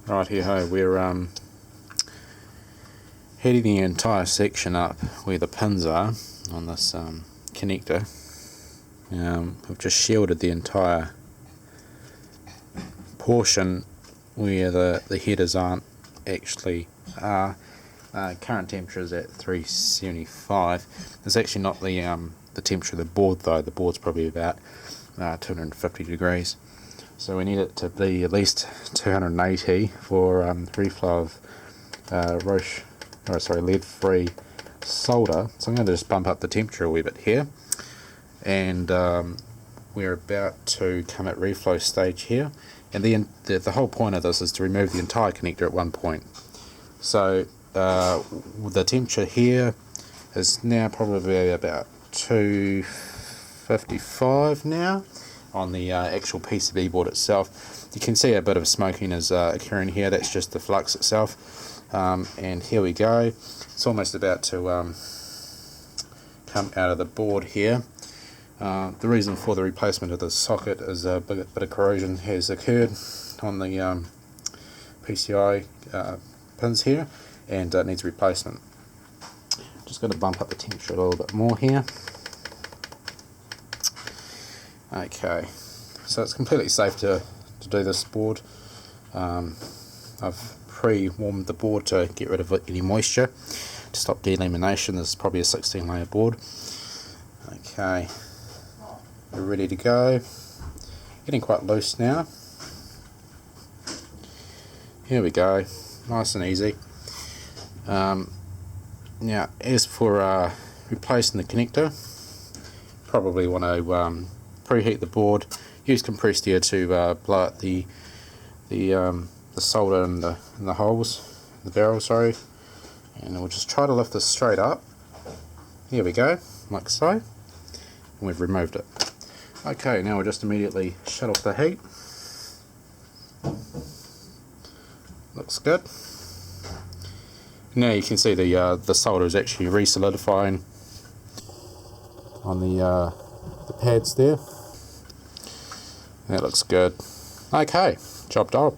Right here, ho, we're heating the entire section up where the pins are on this connector. We've just shielded the entire portion where the headers aren't actually are. Current temperature is at 375. It's actually not the temperature of the board though. The board's probably about 250 degrees. So we need it to be at least 280 for reflow of lead-free solder. So I'm going to just bump up the temperature a wee bit here, and we're about to come at reflow stage here. And the whole point of this is to remove the entire connector at one point. So the temperature here is now probably about 255 now on the actual PCB board itself. You can see a bit of smoking is occurring here. That's just the flux itself. And here we go. It's almost about to come out of the board here. The reason for the replacement of the socket is a bit of corrosion has occurred on the PCI pins here, and it needs replacement. Just going to bump up the temperature a little bit more here. Okay, so it's completely safe to do this board. I've pre-warmed the board to get rid of any moisture, to stop delamination. This is probably a 16 layer board. Okay, we're ready to go. Getting quite loose now. Here we go, nice and easy. Now as for replacing the connector, probably want to preheat the board, use compressed air to blow out the solder in the holes, the barrel, sorry, and we'll just try to lift this straight up. Here we go, like so, and we've removed it. Okay, now we'll just immediately shut off the heat. Looks good. Now you can see the solder is actually re-solidifying on the pads there. That looks good. Okay, job done.